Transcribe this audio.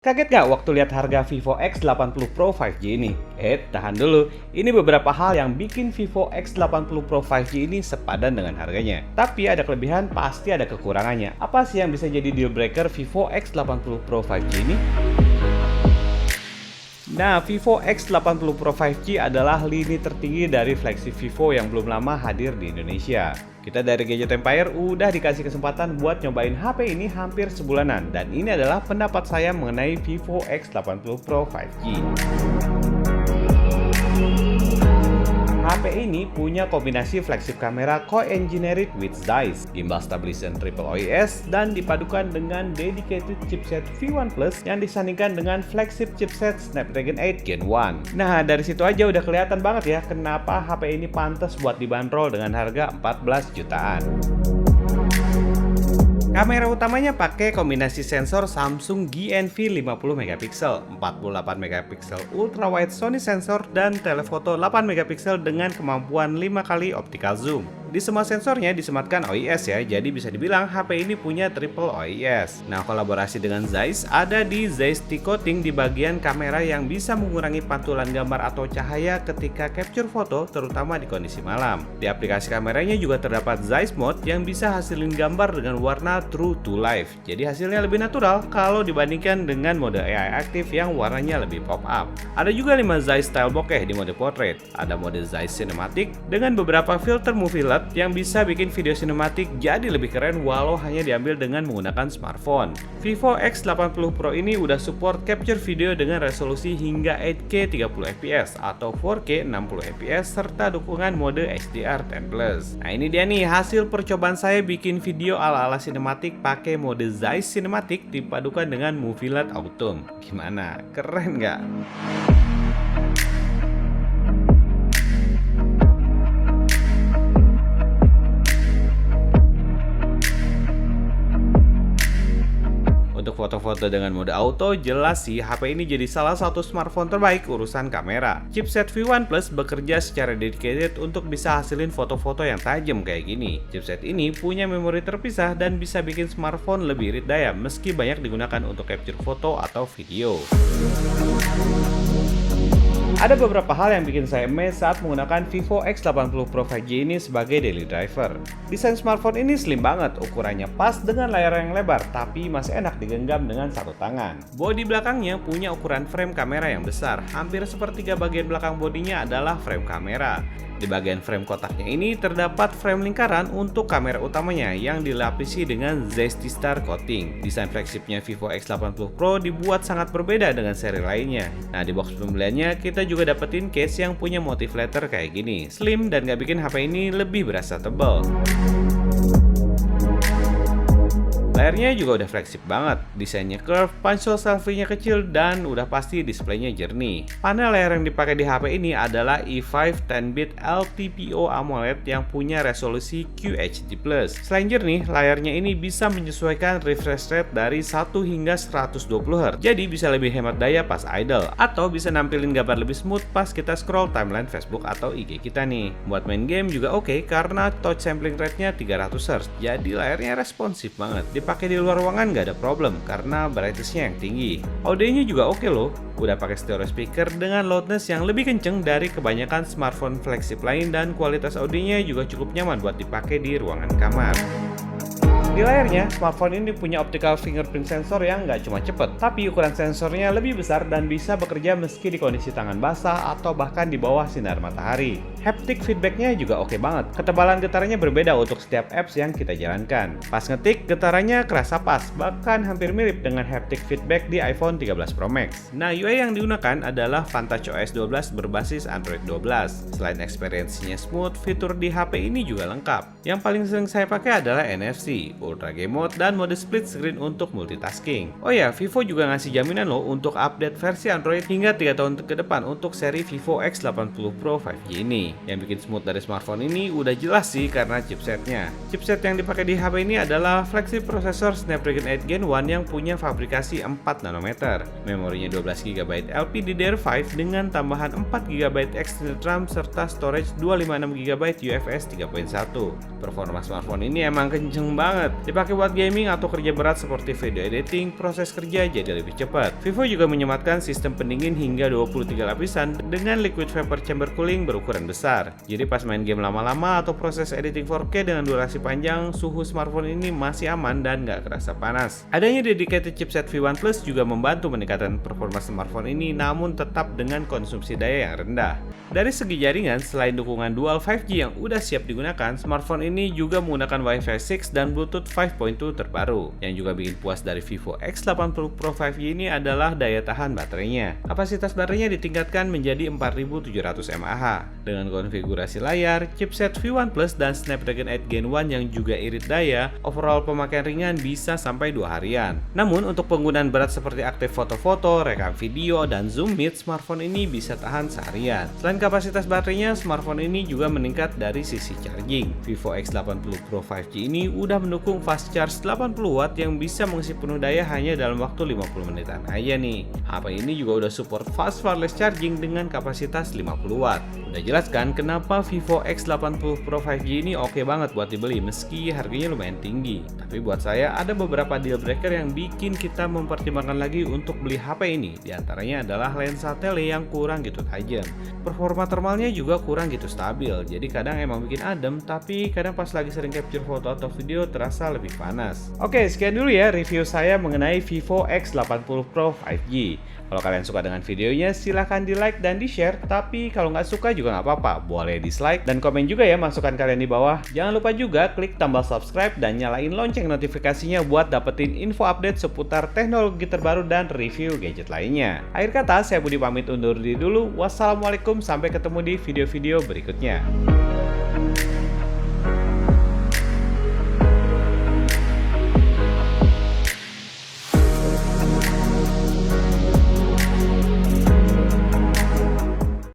Kaget gak waktu lihat harga Vivo X80 Pro 5G ini? Tahan dulu. Ini beberapa hal yang bikin Vivo X80 Pro 5G ini sepadan dengan harganya. Tapi ada kelebihan, pasti ada kekurangannya. Apa sih yang bisa jadi deal breaker Vivo X80 Pro 5G ini? Nah, Vivo X80 Pro 5G adalah lini tertinggi dari flagship Vivo yang belum lama hadir di Indonesia. Kita dari Gadget Empire udah dikasih kesempatan buat nyobain HP ini hampir sebulanan, dan ini adalah pendapat saya mengenai Vivo X80 Pro 5G. HP ini punya kombinasi flagship kamera co-engineered with Zeiss, gimbal stabilization triple OIS, dan dipadukan dengan dedicated chipset V1 Plus yang disandingkan dengan flagship chipset Snapdragon 8 Gen 1. Nah, dari situ aja udah kelihatan banget ya kenapa HP ini pantas buat dibanderol dengan harga 14 jutaan. Kamera utamanya pakai kombinasi sensor Samsung GNV 50 megapiksel, 48 megapiksel ultra wide Sony sensor, dan telefoto 8 megapiksel dengan kemampuan 5 kali optical zoom. Di semua sensornya disematkan OIS ya, jadi bisa dibilang HP ini punya triple OIS. Nah, kolaborasi dengan Zeiss ada di Zeiss T-Coating di bagian kamera yang bisa mengurangi pantulan gambar atau cahaya ketika capture foto, terutama di kondisi malam. Di aplikasi kameranya juga terdapat Zeiss Mode yang bisa hasilin gambar dengan warna True to Life. Jadi hasilnya lebih natural kalau dibandingkan dengan mode AI aktif yang warnanya lebih pop up. Ada juga 5 Zeiss Style Bokeh di mode portrait. Ada mode Zeiss Cinematic dengan beberapa filter movie LED yang bisa bikin video sinematik jadi lebih keren walau hanya diambil dengan menggunakan smartphone. Vivo X80 Pro ini udah support capture video dengan resolusi hingga 8K 30fps atau 4K 60fps serta dukungan mode HDR10+. Nah, ini dia nih hasil percobaan saya bikin video ala-ala sinematik pakai mode Zeiss Cinematic dipadukan dengan Movie LED Autumn. Gimana? Keren nggak? Untuk foto-foto dengan mode auto, jelas sih HP ini jadi salah satu smartphone terbaik urusan kamera. Chipset V1 Plus bekerja secara dedicated untuk bisa hasilin foto-foto yang tajam kayak gini. Chipset ini punya memori terpisah dan bisa bikin smartphone lebih irit daya meski banyak digunakan untuk capture foto atau video. Ada beberapa hal yang bikin saya amazed saat menggunakan Vivo X80 Pro 5G ini sebagai daily driver. Desain smartphone ini slim banget, ukurannya pas dengan layar yang lebar, tapi masih enak digenggam dengan satu tangan. Bodi belakangnya punya ukuran frame kamera yang besar, hampir sepertiga bagian belakang bodinya adalah frame kamera. Di bagian frame kotaknya ini terdapat frame lingkaran untuk kamera utamanya yang dilapisi dengan Zeiss T-Star Coating. Desain flagshipnya Vivo X80 Pro dibuat sangat berbeda dengan seri lainnya. Nah, di box pembeliannya kita juga dapetin case yang punya motif letter kayak gini. Slim dan gak bikin HP ini lebih berasa tebal. Layarnya juga udah flagship banget, desainnya curve, punch hole selfie-nya kecil, dan udah pasti displaynya jernih. Panel layar yang dipakai di HP ini adalah i5 10-bit LTPO AMOLED yang punya resolusi QHD+. Selain jernih, layarnya ini bisa menyesuaikan refresh rate dari 1 hingga 120Hz, jadi bisa lebih hemat daya pas idle, atau bisa nampilin gambar lebih smooth pas kita scroll timeline Facebook atau IG kita nih. Buat main game juga oke karena touch sampling rate-nya 300Hz, jadi layarnya responsif banget. Dipakai di luar ruangan nggak ada problem karena brightness-nya yang tinggi. Audionya juga oke loh, udah pakai stereo speaker dengan loudness yang lebih kenceng dari kebanyakan smartphone flagship lain, dan kualitas audionya juga cukup nyaman buat dipakai di ruangan kamar. Di layarnya, smartphone ini punya optical fingerprint sensor yang nggak cuma cepet, tapi ukuran sensornya lebih besar dan bisa bekerja meski di kondisi tangan basah atau bahkan di bawah sinar matahari. Haptic feedbacknya juga oke banget. Ketebalan getarannya berbeda untuk setiap apps yang kita jalankan. Pas ngetik, getarannya kerasa pas, bahkan hampir mirip dengan haptic feedback di iPhone 13 Pro Max. Nah, UI yang digunakan adalah Vantage OS 12 berbasis Android 12. Selain experience-nya smooth, fitur di HP ini juga lengkap. Yang paling sering saya pakai adalah NFC, Ultra Game Mode, dan mode split screen untuk multitasking. Oh ya, Vivo juga ngasih jaminan loh untuk update versi Android hingga 3 tahun ke depan untuk seri Vivo X80 Pro 5G ini. Yang bikin smooth dari smartphone ini udah jelas sih karena chipsetnya. Chipset yang dipakai di HP ini adalah flagship prosesor Snapdragon 8 Gen 1 yang punya fabrikasi 4 nanometer. Memorinya 12GB LPDDR5 dengan tambahan 4GB external RAM serta storage 256GB UFS 3.1. Performa smartphone ini emang kenceng banget. banget. Dipakai buat gaming atau kerja berat seperti video editing, proses kerja jadi lebih cepat. Vivo juga menyematkan sistem pendingin hingga 23 lapisan dengan liquid vapor chamber cooling berukuran besar. Jadi pas main game lama-lama atau proses editing 4K dengan durasi panjang, suhu smartphone ini masih aman dan nggak kerasa panas. Adanya dedicated chipset V1 Plus juga membantu meningkatkan performa smartphone ini, namun tetap dengan konsumsi daya yang rendah. Dari segi jaringan, selain dukungan dual 5G yang udah siap digunakan, smartphone ini juga menggunakan Wi-Fi 6 dan Bluetooth 5.2 terbaru. Yang juga bikin puas dari Vivo X80 Pro 5G ini adalah daya tahan baterainya. Kapasitas baterainya ditingkatkan menjadi 4700 mAh. Dengan konfigurasi layar, chipset V1 Plus dan Snapdragon 8 Gen 1 yang juga irit daya, overall pemakaian ringan bisa sampai 2 harian. Namun untuk penggunaan berat seperti aktif foto-foto, rekam video, dan zoom meet, smartphone ini bisa tahan seharian. Selain kapasitas baterainya, smartphone ini juga meningkat dari sisi charging. Vivo X80 Pro 5G ini udah mendukung fast charge 80 Watt yang bisa mengisi penuh daya hanya dalam waktu 50 menitan aja nih. HP ini juga udah support fast wireless charging dengan kapasitas 50 Watt. Udah jelas kan kenapa Vivo X80 Pro 5G ini oke banget buat dibeli meski harganya lumayan tinggi. Tapi buat saya ada beberapa deal breaker yang bikin kita mempertimbangkan lagi untuk beli HP ini. Di antaranya adalah lensa tele yang kurang gitu tajam. Performa thermalnya juga kurang gitu stabil, jadi kadang emang bikin adem, tapi kadang pas lagi sering capture foto atau video terasa lebih panas. Oke, sekian dulu ya review saya mengenai Vivo X80 Pro 5G. Kalau kalian suka dengan videonya, silahkan di like dan di share, tapi kalau nggak suka juga nggak apa-apa, boleh dislike dan komen juga ya masukan kalian di bawah. Jangan lupa juga klik tombol subscribe dan nyalain lonceng notifikasinya buat dapetin info update seputar teknologi terbaru dan review gadget lainnya. Akhir kata, saya Budi pamit undur diri dulu. Wassalamualaikum, sampai ketemu di video-video berikutnya.